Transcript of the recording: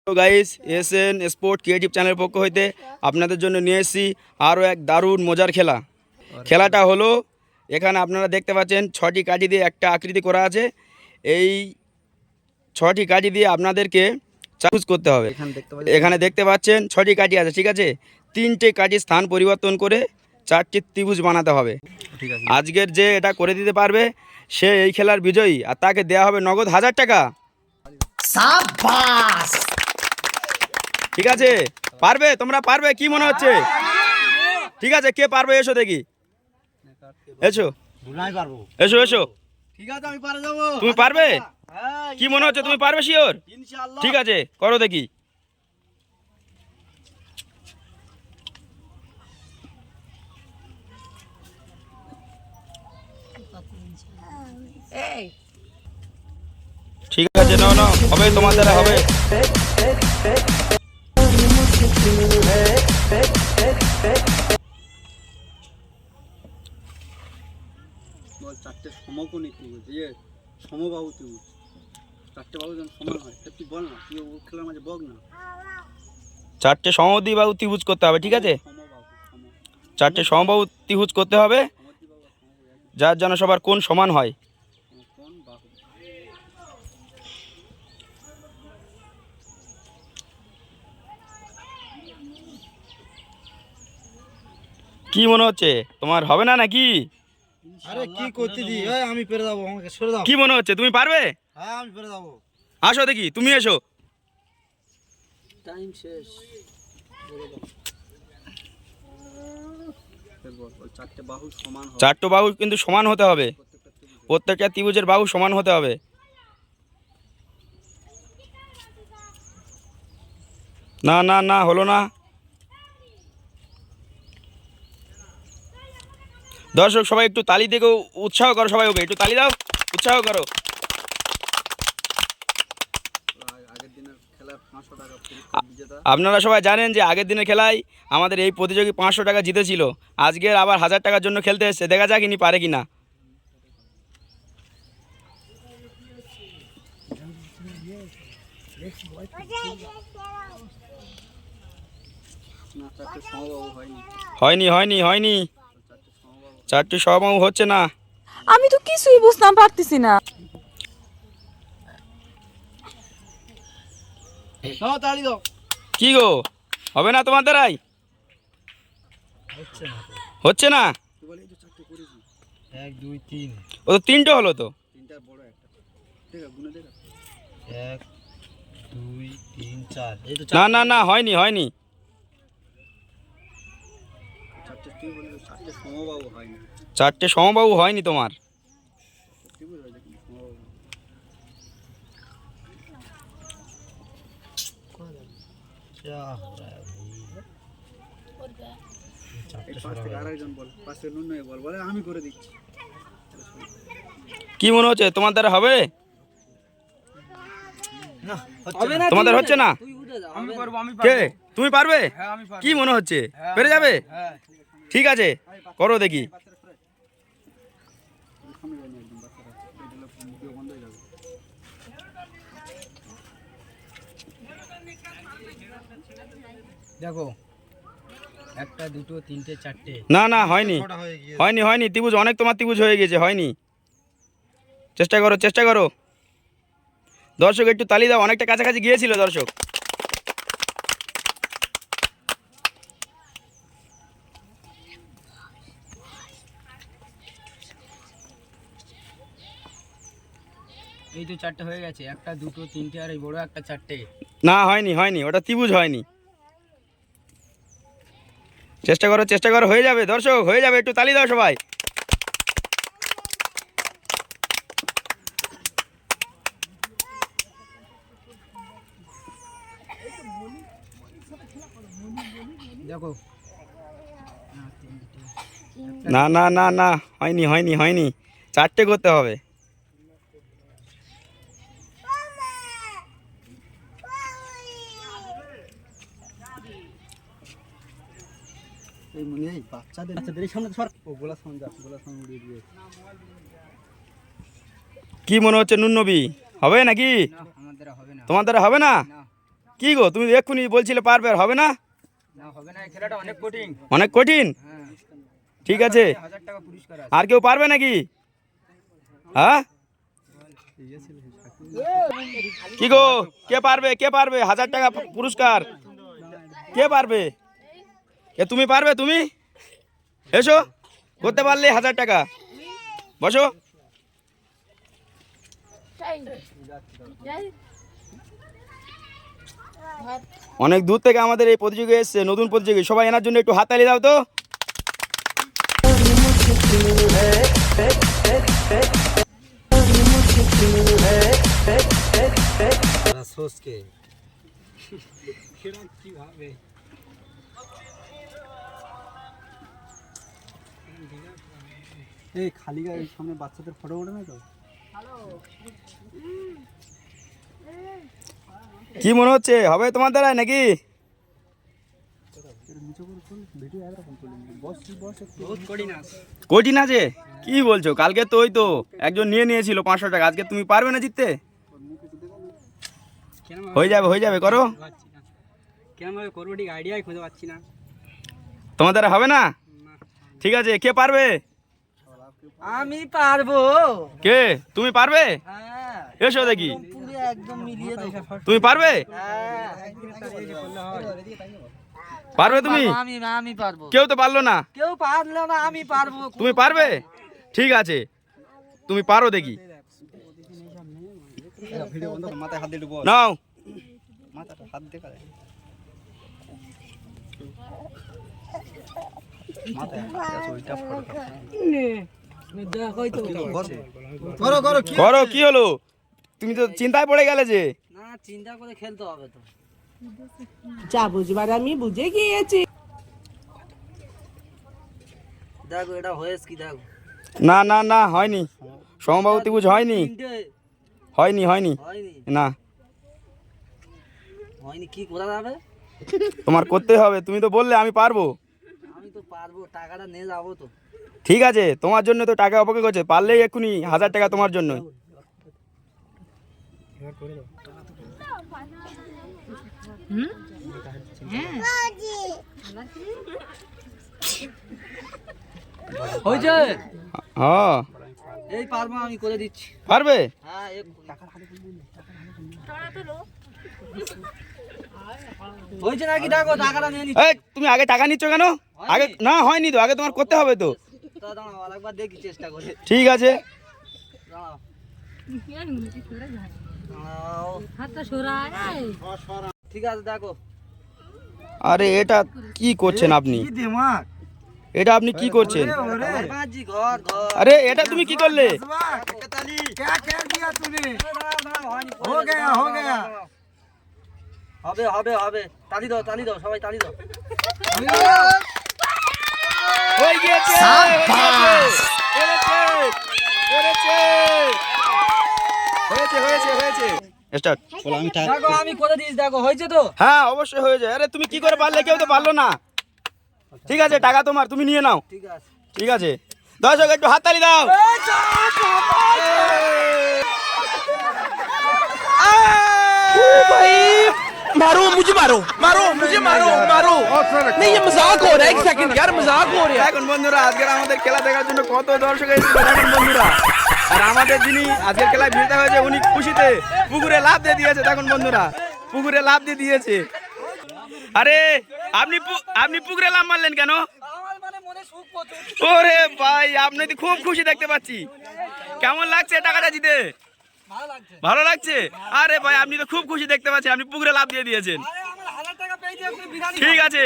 তো guys, SN sport creative চ্যানেলের পক্ষ হইতে আপনাদের জন্য নিয়ে এসেছি আরও এক দারুণ মজার খেলা। খেলাটা হলো, এখানে আপনারা দেখতে পাচ্ছেন 6টি কাঠি দিয়ে একটা আকৃতি করা আছে। এই 6টি কাঠি দিয়ে আপনাদেরকে চার্জ করতে হবে। এখানে দেখতে পাচ্ছেন 6টি কাঠি আছে, ঠিক আছে। 3টে কাঠির স্থান পরিবর্তন করে 4টি ত্রিভুজ বানাতে হবে। আজকের যে এটা করে দিতে পারবে সে এই খেলার বিজয়ী, আর তাকে দেওয়া হবে নগদ 1000 টাকা। সাবাস! ঠিক আছে, পারবে? তোমরা পারবে কি মনে হচ্ছে? ঠিক আছে, কে পারবে এসো দেখি, এসো এসো এসো। ঠিক আছে, আমি পারে যাব। তুমি পারবে? কি মনে হচ্ছে, তুমি পারবে শিওর? ইনশাআল্লাহ। ঠিক আছে, করো দেখি। ঠিক আছে, নাও নাও, হবে তোমার দ্বারা হবে। বল 4টে সমকোণী ত্রিভুজ, সমবাহু ত্রিভুজ। 4টে বাহু যেন সমান হয়, তুই বল না, তুই ও খেলার মাঝে বল না। 4টে সমদ্বিবাহু ত্রিভুজ করতে হবে, ঠিক আছে। 4টে সমবাহু ত্রিভুজ করতে হবে, যার যেন সবার কোণ সমান হয়। কি মনে হচ্ছে, তোমার হবে না নাকি? আরে কি করতে দি, আমি পেরে যাব, আমাকে ছেড়ে দাও। কি মনে হচ্ছে, তুমি পারবে? হ্যাঁ, আমি পেরে যাব। আসো দেখি, তুমি এসো। টাইম শেষ। 4টে বাহু সমান হবে। 4টে বাহু কিন্তু সমান হতে হবে, প্রত্যেকটা ত্রিভুজের বাহু সমান হতে হবে। না না না, হলো না। দর্শক সবাই একটু তালি দিয়ে উৎসাহ করো, সবাই ওকে একটু তালি দাও, উৎসাহ করো। আপনারা সবাই জানেন যে আগের দিনের খেলায় আমাদের এই প্রতিযোগী 500 টাকা জিতেছিল। আজকের আবার 1000 টাকার জন্য খেলতে এসছে, দেখা যাক ইনি পারে কিনা। হয়নি হয়নি হয়নি, 4টে সমবাহু হচ্ছে না। আমি তো কিছুই বুঝতাম পারতেছি না। কি গো, হবে না তোমার দ্বারাই? হচ্ছে না? 1 2 3। ও তো 3টে হলো তো। 3টার বড় একটা, ঠিক আছে, গুনে দেখা। 1 2 3 4। এই তো না না না, হয়নি হয়নি। 4টে তুই বলি, 4টে সমবাহু হয়নি। 4টে সমবাহু হয়নি তোমার। ত্রিভুজ হয় দেখুন, সমবাহু। क्या हो रहा है भाई? আরেকজন বল, পাশে নুন বল, বলে আমি করে দিচ্ছি। কি মনে হচ্ছে, তোমার দ্বারা হবে? না, তোমাদের হচ্ছে না? আমি করব, আমি কে, তুমি পারবে? হ্যাঁ, আমি পারবো। কি মনে হচ্ছে, পেরে যাবে? হ্যাঁ, ঠিক আছে, করো দেখি। দেখো, 1 2 3 4টে। না না, হয়নি হয়নি হয়নি, ত্রিভুজ অনেক, তোমার ত্রিভুজ হয়ে গেছে, হয়নি। চেষ্টা করো চেষ্টা করো। দর্শক একটু তালি দাও, অনেকটা কাছাকাছি গিয়েছিল দর্শক। এই তো 4টে হয়ে গেছে, 1 2 3টে, আর এই বড় একটা 4টে। না, হয়নি হয়নি, ওটা ত্রিভুজ হয়নি। চেষ্টা করো চেষ্টা করো, হয়ে যাবে দর্শক, হয়ে যাবে, একটু তালি দাও সবাই। দেখো, না না না না, হয়নি হয়নি হয়নি, 4টে করতে হবে। এই মনে এই বাচ্চাদের এই সামনে সর ও গোলার সামনে যা গোলার সামনে উড়িয়ে দিয়ে কি মনে হচ্ছে নুননবী হবে নাকি? আমাদের হবে না। তোমার দ্বারা হবে না? কি গো তুমি এক্ষুনি বলছিলে পারবে, আর হবে না? না হবে না, এই খেলাটা অনেক কঠিন। অনেক কঠিন? হ্যাঁ, ঠিক আছে, 1000 টাকা পুরস্কার আছে। আর কেউ পারবে নাকি? হ্যাঁ কি গো, কে পারবে, কে পারবে? 1000 টাকা পুরস্কার কে পারবে? কে তুমি পারবে? তুমি এসো, করতে পারলে 1000 টাকা। বসো। অনেক দূর থেকে আমাদের এই প্রতিযোগী এসছে, নতুন প্রতিযোগী, সবাই এনার জন্য একটু হাততালি দাও তো। সোসকে এই খালি গায়ের সামনে বাচ্চাদের ফটো ওঠে না তো? কি মনে হচ্ছে, হবে তোমার দ্বারা নাকি? বহুত কঠিন আছে। কঠিন আছে? কি বলছো, কালকে তো ওই তো একজন নিয়ে নিয়েছিল 500 টাকা, আজকে তুমি পারবে না জিততে? হয়ে যাবে, হয়ে যাবে, করো। কেমন ভাবে করবো ঠিক আইডিয়াই খুঁজে পাচ্ছি না। তোমার দ্বারা হবে না? ঠিক আছে, কে পারবে? আমি পারবো। কে? তুমি পারবে? হ্যাঁ, এসো দেখি, পুরো একদম মিলিয়ে দেবো। তুমি পারবে? হ্যাঁ, পারবে তুমি? আমি পারবো। কেউ তো পারলো না। কেউ পারলো না, আমি পারবো। তুমি পারবে? ঠিক আছে, তুমি পারো দেখি, ভিডিও বন্ধ কর, মাথায় হাত দিয়ে বল, নাও। মাথাটা হাত দিয়ে করে মাথায় হাত আছে ওইটা ফটো করো করো কি করো, কি হলো? তুমি তো চিন্তায় পড়ে গেলে যে। না, চিন্তা করে খেলতে হবে তো। যা বুঝবার আমি বুঝে গিয়েছি। দেখো এটা হয়েছে কি, দেখো না না না, হয়নি, সমবাহু ত্রিভুজ হয়নি, তিনটে হয়নি, হয়নি, হয়নি। না। হয়নি, কি করা যাবে? তোমার করতে হবে, তুমি তো বললে আমি পারবো। আমি তো পারবো, টাকাটা নিয়ে যাবো তো। ঠিক আছে, তোমার জন্য তো টাকা অপেক্ষা করছে, পারলেই এক্ষুনি 1000 টাকা তোমার জন্য। হয়েছে? হ্যাঁ, এই পারবো, আমি করে দিচ্ছি। পারবে? হ্যাঁ, হয়েছে নাকি দেখো, টাকাটা নিয়ে নিচ্ছি। এই তুমি আগে টাকা নিচ্ছ কেন? আগে না, হয়নি তো, আগে তোমার করতে হবে তো। তা দাঁড়াও, আরেকবার দেখি চেষ্টা করে। ঠিক আছে, দাঁড়াও। ঠিক আছে, দেখো। আরে এটা কি করছেন আপনি? এটা আপনি কি করছেন? বাবাজি, ঘর ঘর। আরে এটা তুমি কি করলে? হবে হবে হবে, তালি দাও, তালি দাও, সবাই তালি দাও। হয়ে গিয়েছে, হয়েছে, হয়েছে, হয়েছে। স্টার্ট। দেখো, আমি করে দিয়েছি, দেখো হয়েছে তো। হ্যাঁ, অবশ্যই হয়ে যায়। আরে তুমি কি করে পারলে? কেউ তো পারলো না। ঠিক আছে, টাকা তোমার, তুমি নিয়ে নাও। ঠিক আছে। ঠিক আছে, দর্শক একটু হাততালি দাও। मारो मुझे मारो मारो मुझे मारो मारो नहीं ये मजाक हो रहा है एक सेकंड यार मजाक हो रहा है এখন বন্ধুরা, আজকের আমাদের খেলা দেখার জন্য কত দর্শক এসেছিল দেখুন বন্ধুরা। আর আমাদের যিনি আজকের খেলায় বিজেতা হয়েছে, উনি খুশিতে পুকুরে লাফ দিয়ে দিয়েছে। দেখুন বন্ধুরা, পুকুরে লাফ দিয়ে দিয়েছে। আরে আপনি পুকুরে লাফ মারলেন কেন? আমার মানে মনে সুখ প্রচুর। ওরে ভাই, আপনি তো খুব খুশি দেখতে পাচ্ছি। কেমন লাগছে টাকাটা জিতে? ভালো লাগছে। ভালো লাগছে? আরে ভাই, আপনি তো খুব খুশি দেখতে পাচ্ছেন, আপনি পুকুরে লাফ দিয়ে দিয়েছেন। আরে আমার 1000 টাকা পেয়েছি, আপনি বিরিয়ানি ঠিক আছে,